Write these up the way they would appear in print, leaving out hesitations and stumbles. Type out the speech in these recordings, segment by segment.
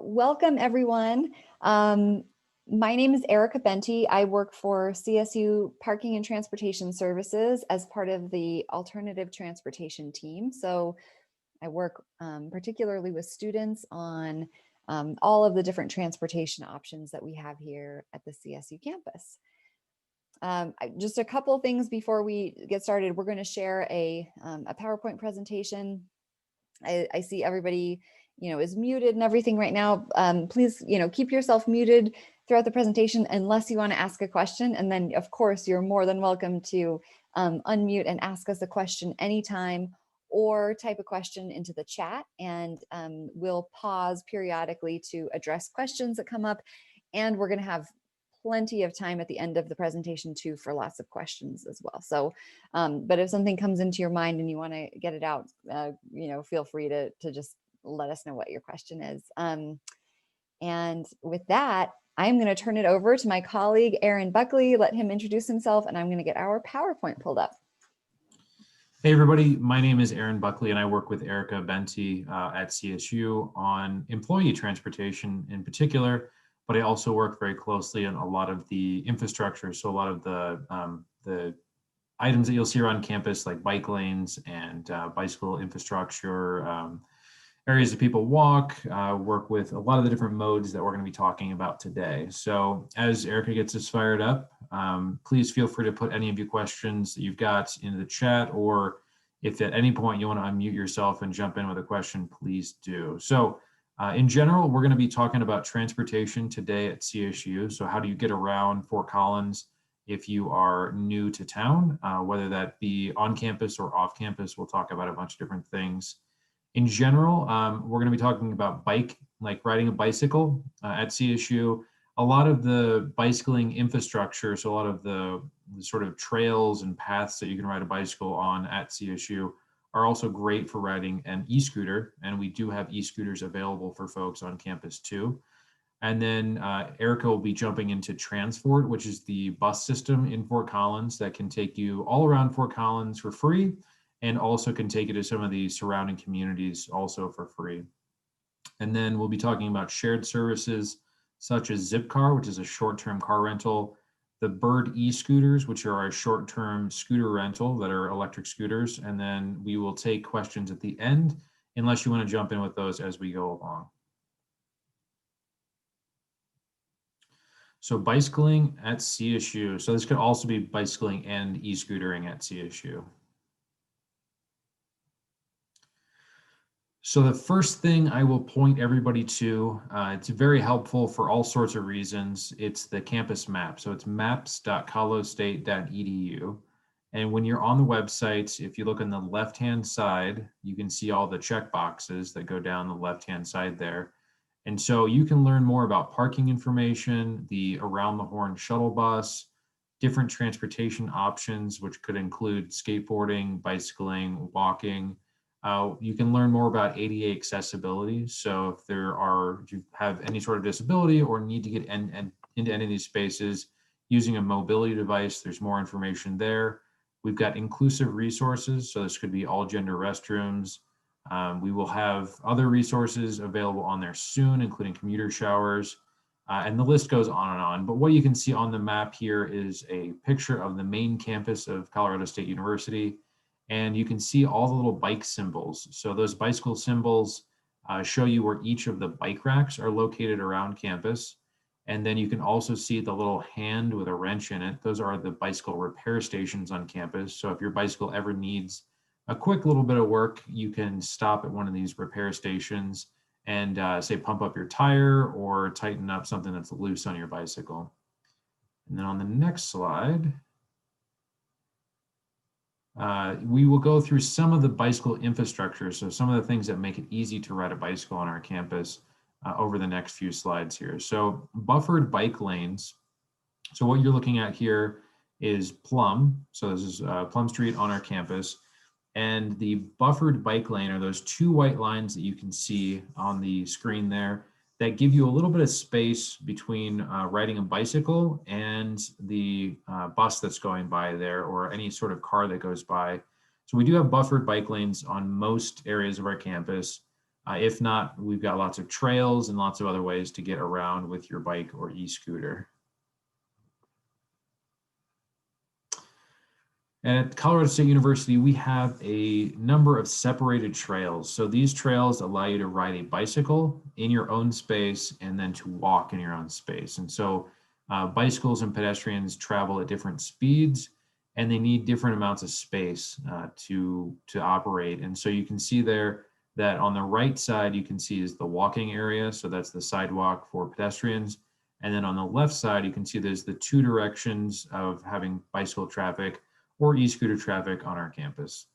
Welcome everyone. My name is Erica Benty. I work for CSU Parking and Transportation Services as part of the Alternative Transportation team. So I work particularly with students on all of the different transportation options that we have here at the CSU campus. Just a couple of things before we get started. We're going to share a PowerPoint presentation. I see everybody, is muted and everything right now. Please, keep yourself muted throughout the presentation unless you want to ask a question. And then, of course, you're more than welcome to unmute and ask us a question anytime, or type a question into the chat, and we'll pause periodically to address questions that come up. And we're going to have plenty of time at the end of the presentation too for lots of questions as well. So, but if something comes into your mind and you want to get it out, feel free to just let us know what your question is. And with that, I'm going to turn it over to my colleague, Aaron Buckley, let him introduce himself, and I'm going to get our PowerPoint pulled up. Hey everybody, my name is Aaron Buckley and I work with Erica Benty at CSU on employee transportation in particular, but I also work very closely on a lot of the infrastructure. So a lot of the items that you'll see around campus, like bike lanes and bicycle infrastructure, areas that people walk, work with a lot of the different modes that we're going to be talking about today. So as Erica gets us fired up, please feel free to put any of your questions that you've got into the chat, or if at any point you want to unmute yourself and jump in with a question, please do. So in general, we're going to be talking about transportation today at CSU. So how do you get around Fort Collins if you are new to town, whether that be on campus or off campus? We'll talk about a bunch of different things. In general, we're going to be talking about riding a bicycle at CSU. A lot of the bicycling infrastructure, so a lot of the sort of trails and paths that you can ride a bicycle on at CSU are also great for riding an e-scooter, and we do have e-scooters available for folks on campus too. And then Erica will be jumping into TRANSFORT, which is the bus system in Fort Collins that can take you all around Fort Collins for free, and also can take you to some of the surrounding communities also for free. And then we'll be talking about shared services such as Zipcar, which is a short-term car rental, the Bird e-scooters, which are a short-term scooter rental that are electric scooters. And then we will take questions at the end, unless you want to jump in with those as we go along. So bicycling at CSU. So this could also be bicycling and e-scootering at CSU. So the first thing I will point everybody to, it's very helpful for all sorts of reasons. It's the campus map. So it's maps.colostate.edu. And when you're on the website, if you look on the left-hand side, you can see all the check boxes that go down the left-hand side there. And so you can learn more about parking information, the Around the Horn shuttle bus, different transportation options, which could include skateboarding, bicycling, walking. You can learn more about ADA accessibility. So if you have any sort of disability or need to get into any of these spaces using a mobility device, there's more information there. We've got inclusive resources. So this could be all gender restrooms. We will have other resources available on there soon, including commuter showers, and the list goes on and on. But what you can see on the map here is a picture of the main campus of Colorado State University. And you can see all the little bike symbols. So those bicycle symbols show you where each of the bike racks are located around campus. And then you can also see the little hand with a wrench in it. Those are the bicycle repair stations on campus. So if your bicycle ever needs a quick little bit of work, you can stop at one of these repair stations and say pump up your tire or tighten up something that's loose on your bicycle. And then on the next slide, we will go through some of the bicycle infrastructure, so some of the things that make it easy to ride a bicycle on our campus over the next few slides here. So buffered bike lanes. So what you're looking at here is Plum. So this is Plum Street on our campus. And the buffered bike lane are those two white lines that you can see on the screen there that give you a little bit of space between riding a bicycle and the bus that's going by there, or any sort of car that goes by. So we do have buffered bike lanes on most areas of our campus. If not, we've got lots of trails and lots of other ways to get around with your bike or e-scooter. At Colorado State University, we have a number of separated trails. So these trails allow you to ride a bicycle in your own space and then to walk in your own space. And so bicycles and pedestrians travel at different speeds, and they need different amounts of space to operate. And so you can see there that on the right side, you can see is the walking area. So that's the sidewalk for pedestrians. And then on the left side, you can see there's the two directions of having bicycle traffic or e-scooter traffic on our campus.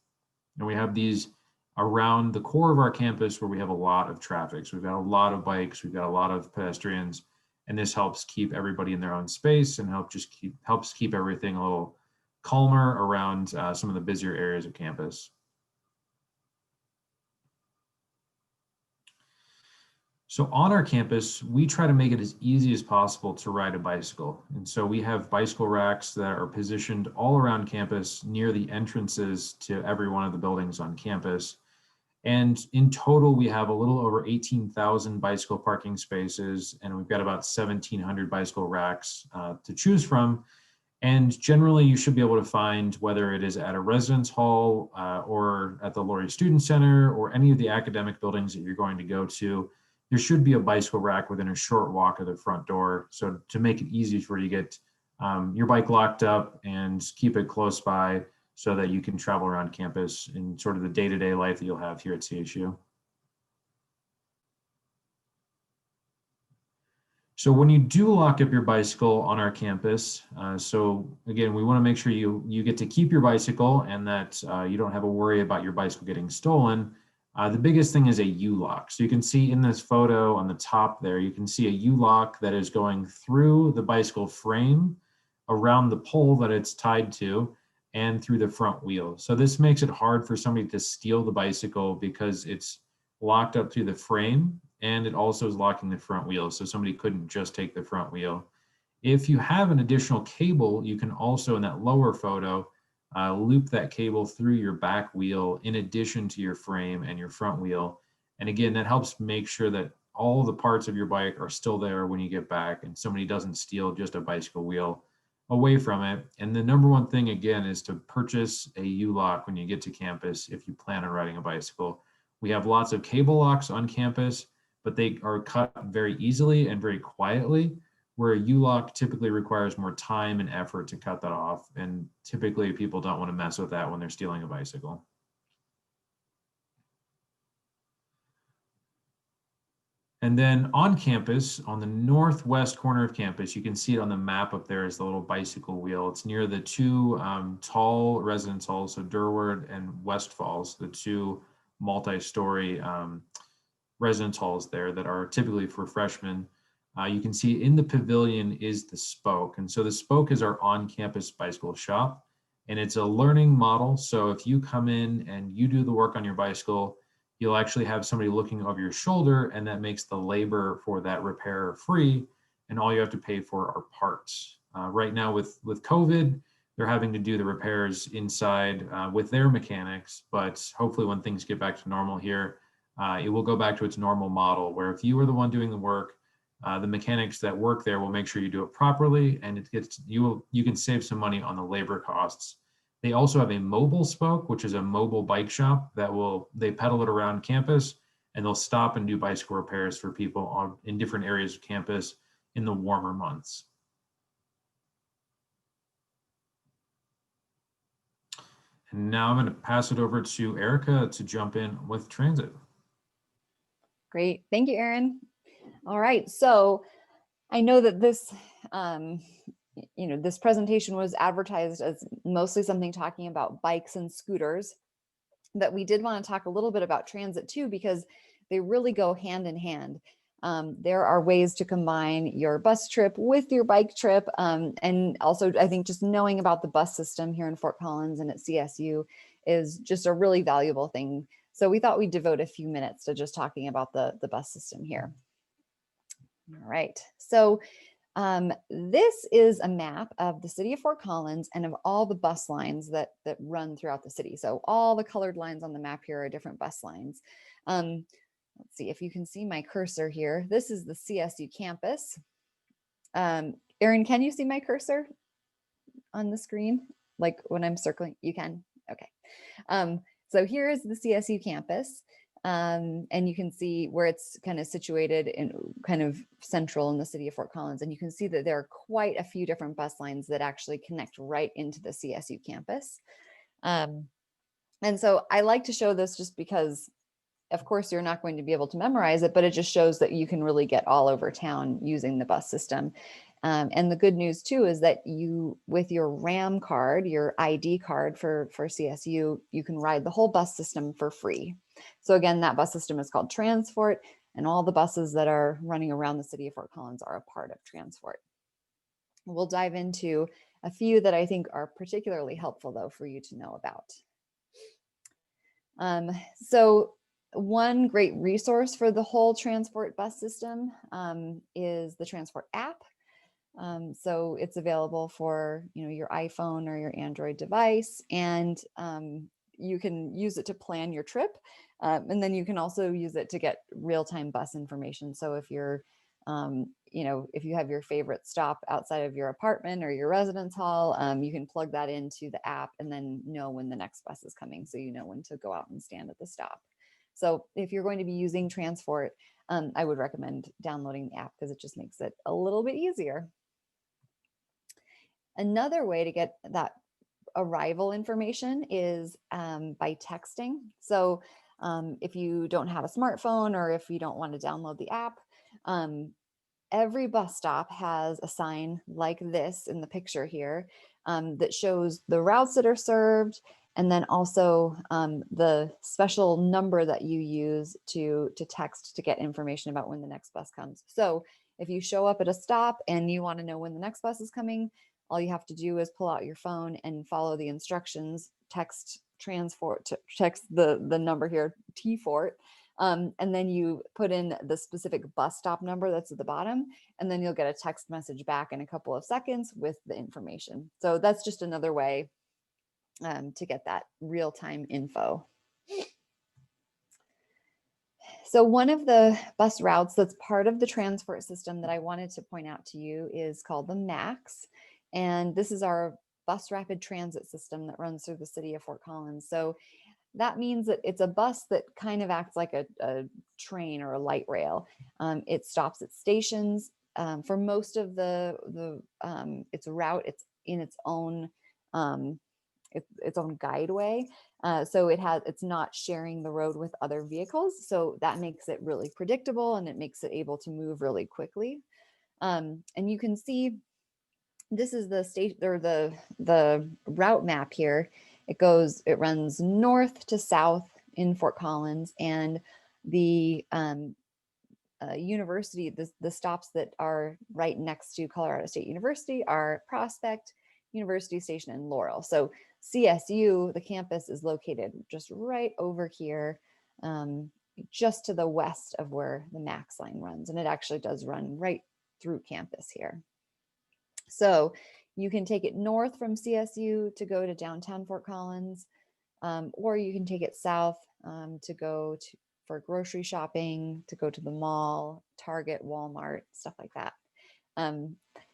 And we have these around the core of our campus where we have a lot of traffic. So we've got a lot of bikes, we've got a lot of pedestrians, and this helps keep everybody in their own space and helps keep everything a little calmer around some of the busier areas of campus. So on our campus, we try to make it as easy as possible to ride a bicycle. And so we have bicycle racks that are positioned all around campus near the entrances to every one of the buildings on campus. And in total, we have a little over 18,000 bicycle parking spaces, and we've got about 1,700 bicycle racks to choose from. And generally, you should be able to find, whether it is at a residence hall or at the Laurie Student Center or any of the academic buildings that you're going to go to, there should be a bicycle rack within a short walk of the front door. So to make it easy for you to get your bike locked up and keep it close by so that you can travel around campus in sort of the day-to-day life that you'll have here at CSU. So when you do lock up your bicycle on our campus, so again, we want to make sure you get to keep your bicycle and that you don't have a worry about your bicycle getting stolen. The biggest thing is a U-lock. So you can see in this photo on the top there, you can see a U-lock that is going through the bicycle frame, around the pole that it's tied to, and through the front wheel. So this makes it hard for somebody to steal the bicycle because it's locked up through the frame, and it also is locking the front wheel. So somebody couldn't just take the front wheel. If you have an additional cable, you can also, in that lower photo, loop that cable through your back wheel in addition to your frame and your front wheel. And again, that helps make sure that all the parts of your bike are still there when you get back and somebody doesn't steal just a bicycle wheel away from it. And the number one thing, again, is to purchase a U-lock when you get to campus if you plan on riding a bicycle. We have lots of cable locks on campus, but they are cut very easily and very quietly, where a U-lock typically requires more time and effort to cut that off. And typically people don't want to mess with that when they're stealing a bicycle. And then on campus, on the northwest corner of campus, you can see it on the map up there is the little bicycle wheel. It's near the two tall residence halls, so Durward and West Falls, the two multi-story residence halls there that are typically for freshmen. You can see in the pavilion is the Spoke. And so the Spoke is our on-campus bicycle shop, and it's a learning model. So if you come in and you do the work on your bicycle, you'll actually have somebody looking over your shoulder, and that makes the labor for that repair free, and all you have to pay for are parts. Right now with COVID, they're having to do the repairs inside with their mechanics, but hopefully when things get back to normal here, it will go back to its normal model, where if you are the one doing the work, the mechanics that work there will make sure you do it properly, and you can save some money on the labor costs. They also have a mobile Spoke, which is a mobile bike shop that they pedal it around campus, and they'll stop and do bicycle repairs for people in different areas of campus in the warmer months. And now I'm going to pass it over to Erica to jump in with transit. Great. Thank you, Aaron. All right. So I know that this, this presentation was advertised as mostly something talking about bikes and scooters, but we did want to talk a little bit about transit too, because they really go hand in hand. There are ways to combine your bus trip with your bike trip. And also, I think just knowing about the bus system here in Fort Collins and at CSU is just a really valuable thing. So we thought we'd devote a few minutes to just talking about the bus system here. All right. So this is a map of the city of Fort Collins and of all the bus lines that run throughout the city. So all the colored lines on the map here are different bus lines. let's see if you can see my cursor here. This is the CSU campus. Erin, can you see my cursor on the screen? Like when I'm circling, you can? Okay. So here is the CSU campus. And you can see where it's kind of situated in kind of central in the city of Fort Collins. And you can see that there are quite a few different bus lines that actually connect right into the CSU campus. And so I like to show this just because, of course, you're not going to be able to memorize it, but it just shows that you can really get all over town using the bus system. And the good news too is that you, with your RAM card, your ID card for CSU, you can ride the whole bus system for free. So again, that bus system is called TRANSFORT, and all the buses that are running around the city of Fort Collins are a part of TRANSFORT. We'll dive into a few that I think are particularly helpful though for you to know about. So one great resource for the whole TRANSFORT bus system is the TRANSFORT app. So it's available for your iPhone or your Android device, and you can use it to plan your trip, and then you can also use it to get real-time bus information. So if you're if you have your favorite stop outside of your apartment or your residence hall, you can plug that into the app and then know when the next bus is coming, so you know when to go out and stand at the stop. So if you're going to be using TRANSFORT, I would recommend downloading the app because it just makes it a little bit easier. Another way to get that arrival information is by texting. So if you don't have a smartphone or if you don't want to download the app, every bus stop has a sign like this in the picture here that shows the routes that are served, and then also the special number that you use to text to get information about when the next bus comes. So if you show up at a stop and you want to know when the next bus is coming, all you have to do is pull out your phone and follow the instructions, text TRANSFORT, text the number here, TFORT, and then you put in the specific bus stop number that's at the bottom, and then you'll get a text message back in a couple of seconds with the information. So that's just another way to get that real-time info. So one of the bus routes that's part of the TRANSFORT system that I wanted to point out to you is called the MAX. And this is our bus rapid transit system that runs through the city of Fort Collins. So that means that it's a bus that kind of acts like a train or a light rail. It stops at stations. For most of its route, it's in its own guideway. So it's not sharing the road with other vehicles. So that makes it really predictable, and it makes it able to move really quickly. And you can see this is the state or the route map here. It runs north to south in Fort Collins, and the university, the stops that are right next to Colorado State University are Prospect, University Station, and Laurel. So CSU, the campus, is located just right over here, just to the west of where the MAX line runs, and it actually does run right through campus here. So you can take it north from CSU to go to downtown Fort Collins, or you can take it south to go for grocery shopping, to go to the mall, Target, Walmart, stuff like that.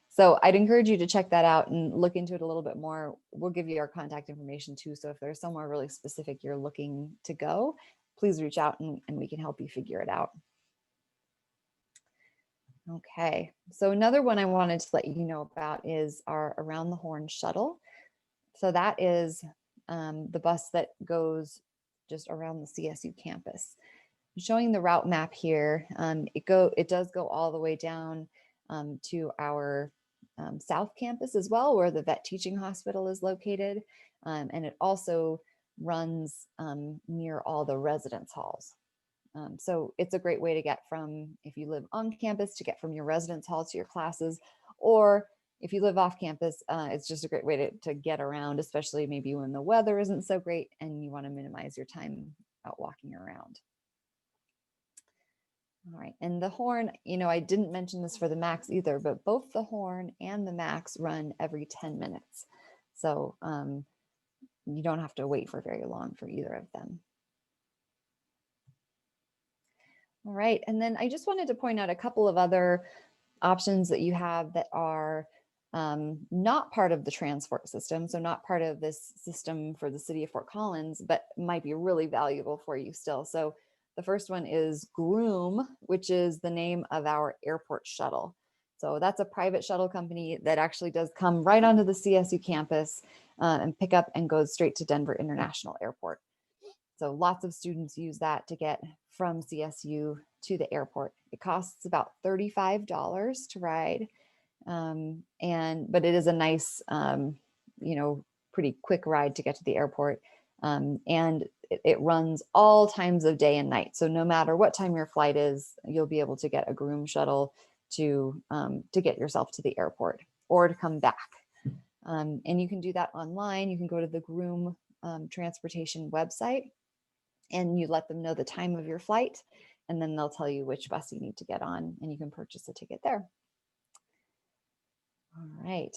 So I'd encourage you to check that out and look into it a little bit more. We'll give you our contact information too. So if there's somewhere really specific you're looking to go, please reach out and we can help you figure it out. Okay, so another one I wanted to let you know about is our Around the Horn shuttle. So that is the bus that goes just around the CSU campus. Showing the route map here, it does go all the way down to our South Campus as well, where the Vet Teaching Hospital is located, and it also runs near all the residence halls. So it's a great way to get from, if you live on campus, to get from your residence hall to your classes, or if you live off campus, it's just a great way to get around, especially maybe when the weather isn't so great and you want to minimize your time out walking around. All right, and the Horn, I didn't mention this for the MAX either, but both the Horn and the MAX run every 10 minutes. So you don't have to wait for very long for either of them. All right. And then I just wanted to point out a couple of other options that you have that are not part of the TRANSFORT system, so not part of this system for the city of Fort Collins, but might be really valuable for you still. So the first one is Groom, which is the name of our airport shuttle. So that's a private shuttle company that actually does come right onto the CSU campus and pick up and goes straight to Denver International Airport. So lots of students use that to get from CSU to the airport. It costs about $35 to ride. But it is a nice, pretty quick ride to get to the airport. And it runs all times of day and night. So no matter what time your flight is, you'll be able to get a Groom shuttle to get yourself to the airport or to come back. And you can do that online. You can go to the Groom transportation website and you let them know the time of your flight, and then they'll tell you which bus you need to get on, and you can purchase a ticket there. All right.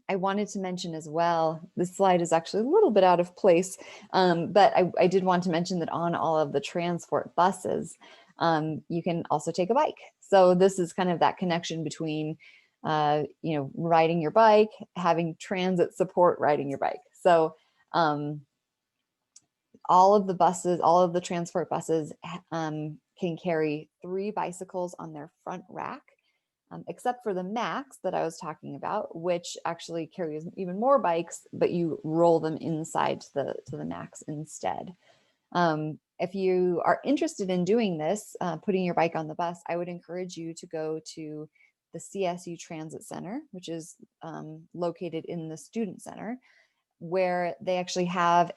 I wanted to mention as well, this slide is actually a little bit out of place, but I did want to mention that on all of the TRANSFORT buses, you can also take a bike. So this is kind of that connection between, riding your bike, having transit support, riding your bike. So all of the buses, all of the TRANSFORT buses can carry 3 bicycles on their front rack. Except for the Max that I was talking about, which actually carries even more bikes, but you roll them inside to the Max instead. If you are interested in doing this, putting your bike on the bus, I would encourage you to go to the CSU Transit Center, which is located in the Student Center, where they actually have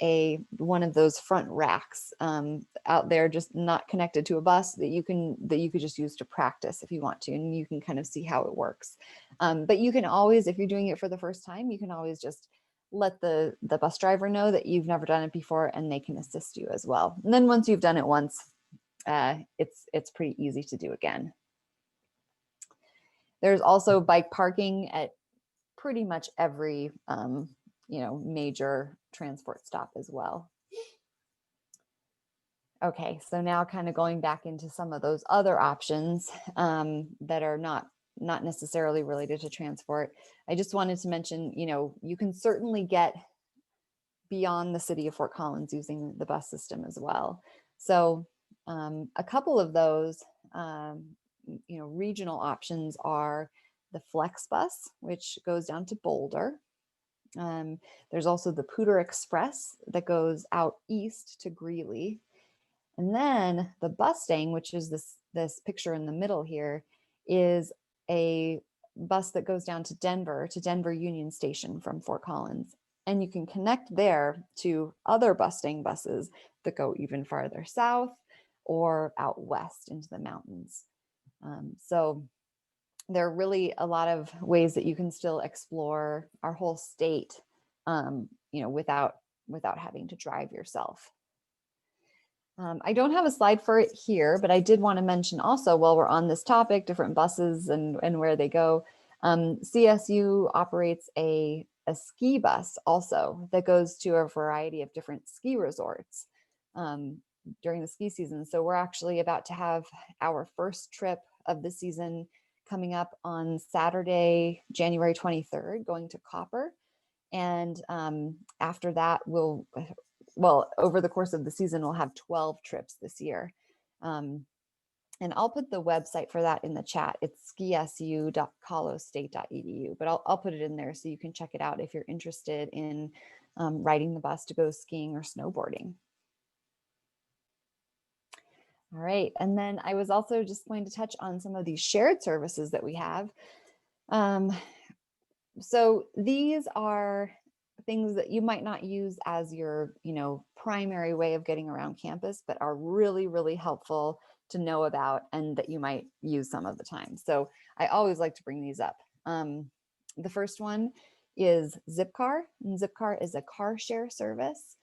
one of those front racks out there, just not connected to a bus, that you could just use to practice if you want to, and you can kind of see how it works. But you can always, if you're doing it for the first time, you can always just let the bus driver know that you've never done it before, and they can assist you as well. And then once you've done it once, it's pretty easy to do again. There's also bike parking at pretty much every major TRANSFORT stop as well. Okay, so now kind of going back into some of those other options that are not necessarily related to TRANSFORT. I just wanted to mention, you can certainly get beyond the city of Fort Collins using the bus system as well. So a couple of those, regional options are the Flex Bus, which goes down to Boulder. There's also the Pooter Express that goes out east to Greeley. And then the Bustang, which is this picture in the middle here, is a bus that goes down to Denver Union Station from Fort Collins. And you can connect there to other Bustang buses that go even farther south or out west into the mountains. So there are really a lot of ways that you can still explore our whole state, without having to drive yourself. I don't have a slide for it here, but I did want to mention also, while we're on this topic, different buses and where they go. CSU operates a ski bus also that goes to a variety of different ski resorts during the ski season. So we're actually about to have our first trip of the season coming up on Saturday, January 23rd, going to Copper. And after that, over the course of the season, we'll have 12 trips this year. And I'll put the website for that in the chat. It's skisu.colostate.edu, but I'll put it in there so you can check it out if you're interested in riding the bus to go skiing or snowboarding. All right, and then I was also just going to touch on some of these shared services that we have. So these are things that you might not use as your, primary way of getting around campus, but are really, really helpful to know about and that you might use some of the time. So I always like to bring these up. The first one is Zipcar, and Zipcar is a car share service.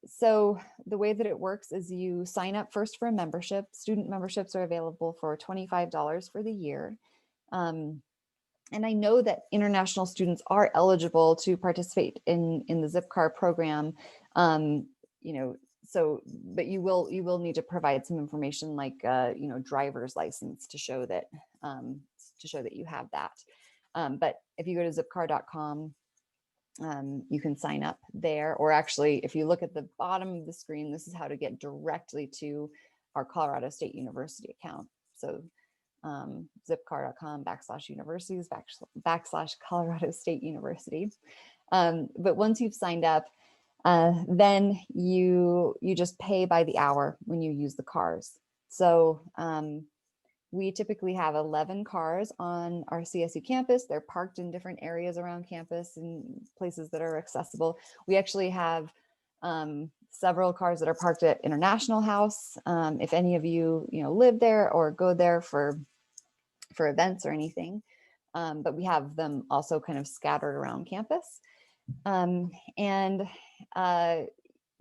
So the way that it works is you sign up first for a membership. Student memberships are available for $25 for the year. And I know that international students are eligible to participate in the Zipcar program, So, but you will need to provide some information like, driver's license to show that you have that. But if you go to zipcar.com, you can sign up there, or actually, if you look at the bottom of the screen, this is how to get directly to our Colorado State University account. So zipcar.com/universities /Colorado State University. But once you've signed up, then you just pay by the hour when you use the cars. So we typically have 11 cars on our CSU campus. They're parked in different areas around campus and places that are accessible. We actually have several cars that are parked at International House. If any of you, live there or go there for events or anything, but we have them also kind of scattered around campus. And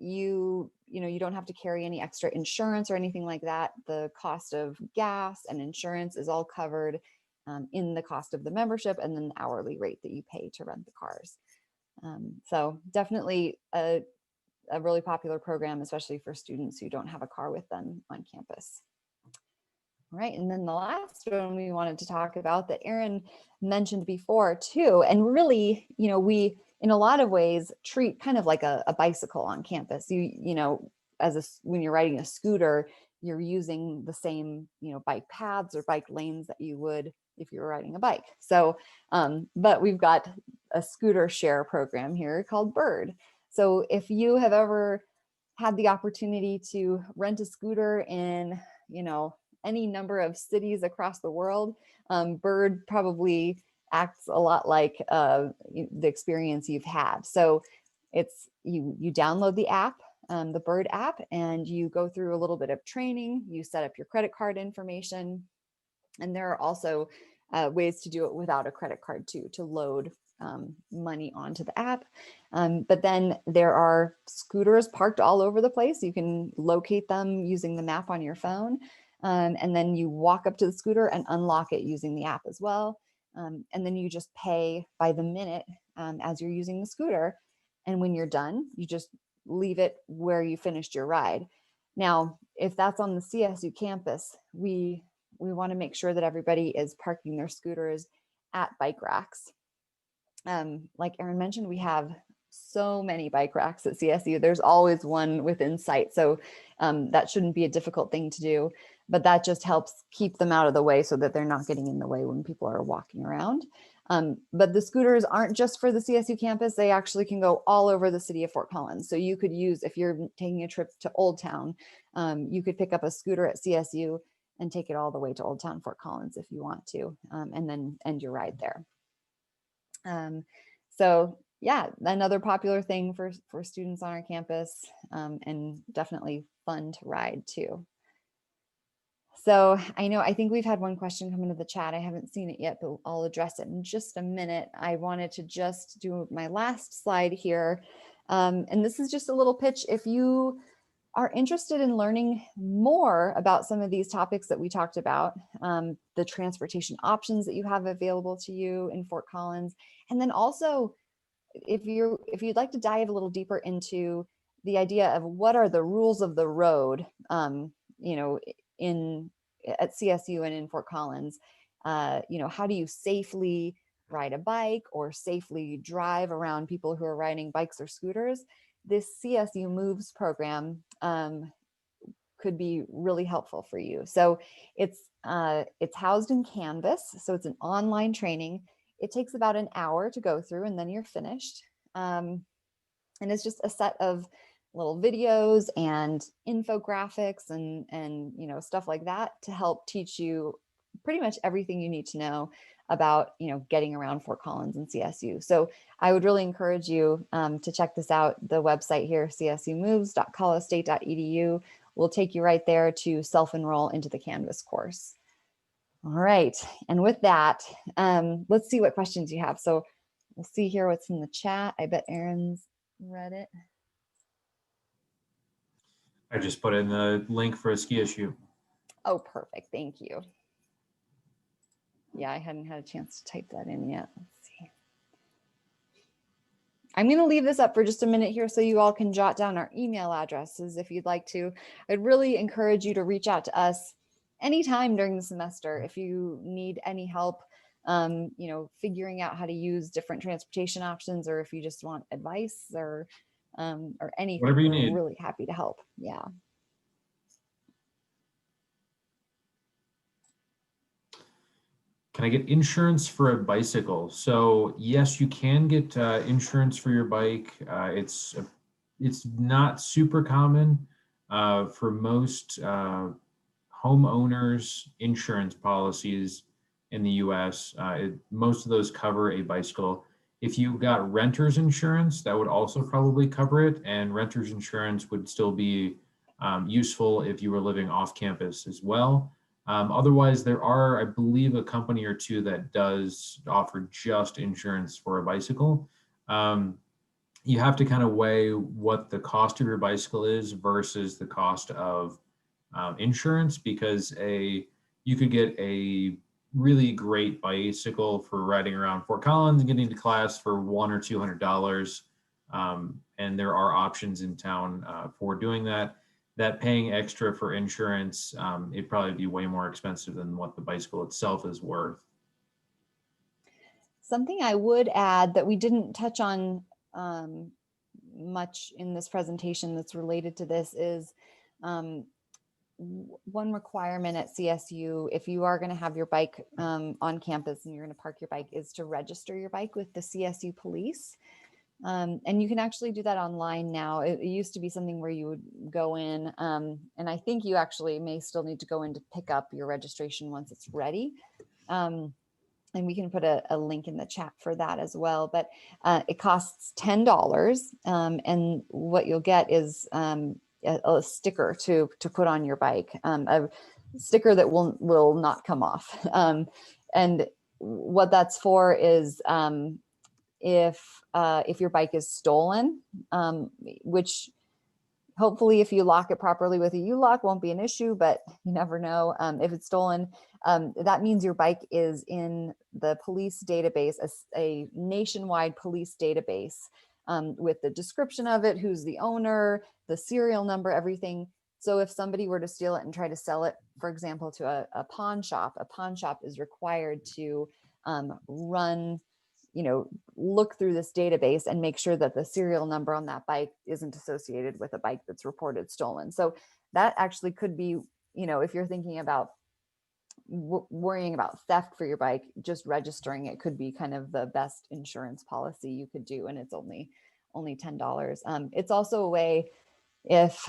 you don't have to carry any extra insurance or anything like that. The cost of gas and insurance is all covered in the cost of the membership, and then the hourly rate that you pay to rent the cars. So definitely a really popular program, especially for students who don't have a car with them on campus. All right, and then the last one we wanted to talk about that Aaron mentioned before too, and really, we in a lot of ways treat kind of like a bicycle on campus. When you're riding a scooter, you're using the same, bike paths or bike lanes that you would if you were riding a bike. So, but we've got a scooter share program here called Bird. So if you have ever had the opportunity to rent a scooter in, any number of cities across the world, Bird probably acts a lot like the experience you've had. So it's you download the app, the Bird app, and you go through a little bit of training. You set up your credit card information, and there are also ways to do it without a credit card too, to load money onto the app. But then there are scooters parked all over the place. You can locate them using the map on your phone. And then you walk up to the scooter and unlock it using the app as well. And then you just pay by the minute as you're using the scooter. And when you're done, you just leave it where you finished your ride. Now, if that's on the CSU campus, we want to make sure that everybody is parking their scooters at bike racks. Like Aaron mentioned, we have so many bike racks at CSU. There's always one within sight. So that shouldn't be a difficult thing to do, but that just helps keep them out of the way so that they're not getting in the way when people are walking around. But the scooters aren't just for the CSU campus. They actually can go all over the city of Fort Collins. So you could use, if you're taking a trip to Old Town, you could pick up a scooter at CSU and take it all the way to Old Town Fort Collins if you want to, and then end your ride there. So yeah, another popular thing for students on our campus, and definitely fun to ride too. So I think we've had one question come into the chat. I haven't seen it yet, but I'll address it in just a minute. I wanted to just do my last slide here. And this is just a little pitch. If you are interested in learning more about some of these topics that we talked about, the transportation options that you have available to you in Fort Collins, and then also if you'd like to dive a little deeper into the idea of what are the rules of the road, at CSU and in Fort Collins, how do you safely ride a bike or safely drive around people who are riding bikes or scooters? This CSU Moves program could be really helpful for you. So it's housed in Canvas. So it's an online training. It takes about an hour to go through, and then you're finished. And it's just a set of little videos and infographics and stuff like that to help teach you pretty much everything you need to know about getting around Fort Collins and CSU. So I would really encourage you to check this out. The website here, csumuves.colostate.edu, will take you right there to self-enroll into the Canvas course. All right, and with that, let's see what questions you have. So we'll see here what's in the chat. I bet Aaron's read it. I just put in the link for a ski issue. Oh, perfect. Thank you. Yeah, I hadn't had a chance to type that in yet. Let's see. I'm going to leave this up for just a minute here so you all can jot down our email addresses if you'd like to. I'd really encourage you to reach out to us anytime during the semester if you need any help, figuring out how to use different transportation options, or if you just want advice or anything. Whatever you We're need. really happy to help. Yeah. Can I get insurance for a bicycle? So yes, you can get insurance for your bike. It's not super common for most homeowners insurance policies in the U.S. Most of those cover a bicycle. If you got renter's insurance, that would also probably cover it, and renter's insurance would still be useful if you were living off campus as well. Otherwise, there are, I believe, a company or two that does offer just insurance for a bicycle. You have to kind of weigh what the cost of your bicycle is versus the cost of insurance, because you could get a really great bicycle for riding around Fort Collins and getting to class for $100 or $200. And there are options in town for doing that. That paying extra for insurance, it'd probably be way more expensive than what the bicycle itself is worth. Something I would add that we didn't touch on much in this presentation that's related to this is one requirement at CSU, if you are going to have your bike on campus and you're going to park your bike, is to register your bike with the CSU police. And you can actually do that online now. It used to be something where you would go in, and I think you actually may still need to go in to pick up your registration once it's ready. And we can put a link in the chat for that as well. But it costs $10, and what you'll get is a sticker to put on your bike, a sticker that will not come off. And what that's for is if your bike is stolen, which hopefully if you lock it properly with a U-lock won't be an issue, but you never know. If it's stolen, that means your bike is in the police database, a nationwide police database, with the description of it, who's the owner, the serial number, everything. So if somebody were to steal it and try to sell it, for example, to a pawn shop is required to run, look through this database and make sure that the serial number on that bike isn't associated with a bike that's reported stolen. So that actually could be, if you're thinking about worrying about theft for your bike, just registering it could be kind of the best insurance policy you could do. And it's only $10. It's also a way, if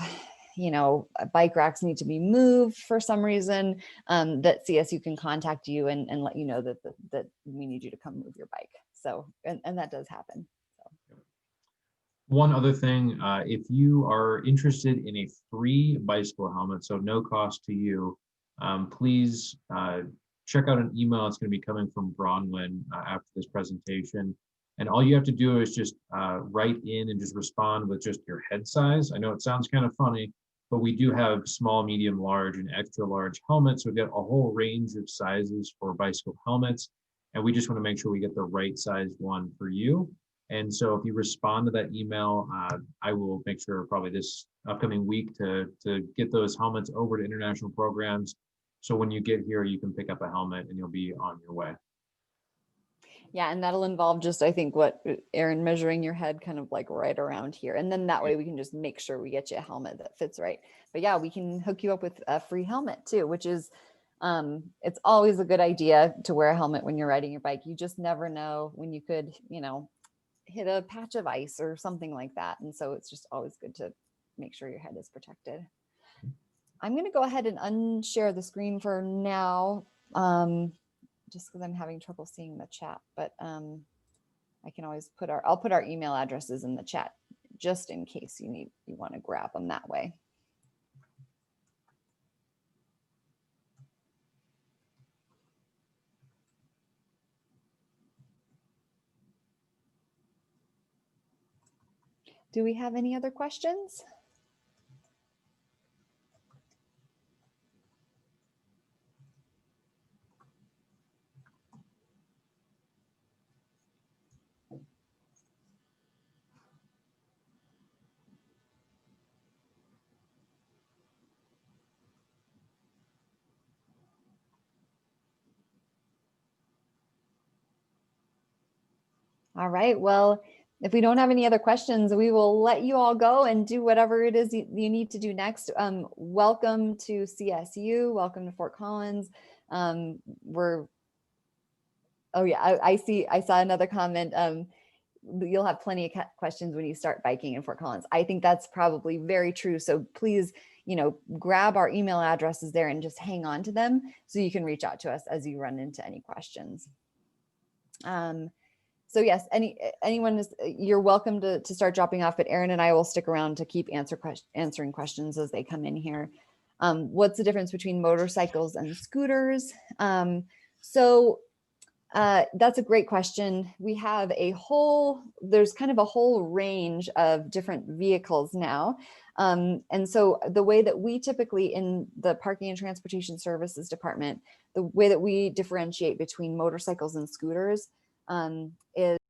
bike racks need to be moved for some reason, that CSU can contact you and let you know that we need you to come move your bike. So, and that does happen. So. One other thing, if you are interested in a free bicycle helmet, so no cost to you, please check out an email. It's going to be coming from Bronwyn after this presentation. And all you have to do is just write in and just respond with just your head size. I know it sounds kind of funny, but we do have small, medium, large, and extra large helmets. So we've got a whole range of sizes for bicycle helmets. And we just want to make sure we get the right size one for you. And so if you respond to that email, I will make sure probably this upcoming week to get those helmets over to international programs. So when you get here, you can pick up a helmet and you'll be on your way. Yeah, and that'll involve just, I think, what Aaron, measuring your head kind of like right around here. And then that way we can just make sure we get you a helmet that fits right. But yeah, we can hook you up with a free helmet too, which is, it's always a good idea to wear a helmet when you're riding your bike. You just never know when you could, hit a patch of ice or something like that. And so it's just always good to make sure your head is protected. I'm going to go ahead and unshare the screen for now, just because I'm having trouble seeing the chat, but I can always I'll put our email addresses in the chat just in case you want to grab them that way. Do we have any other questions? All right. Well, if we don't have any other questions, we will let you all go and do whatever it is you need to do next. Welcome to CSU. Welcome to Fort Collins. We're, oh yeah, I saw another comment. You'll have plenty of questions when you start biking in Fort Collins. I think that's probably very true. So please, grab our email addresses there and just hang on to them so you can reach out to us as you run into any questions. So yes, anyone is, you're welcome to start dropping off, but Erin and I will stick around to keep answering questions as they come in here. What's the difference between motorcycles and scooters? That's a great question. We have there's kind of a whole range of different vehicles now. And so the way that we typically in the Parking and Transportation Services Department, the way that we differentiate between motorcycles and scooters is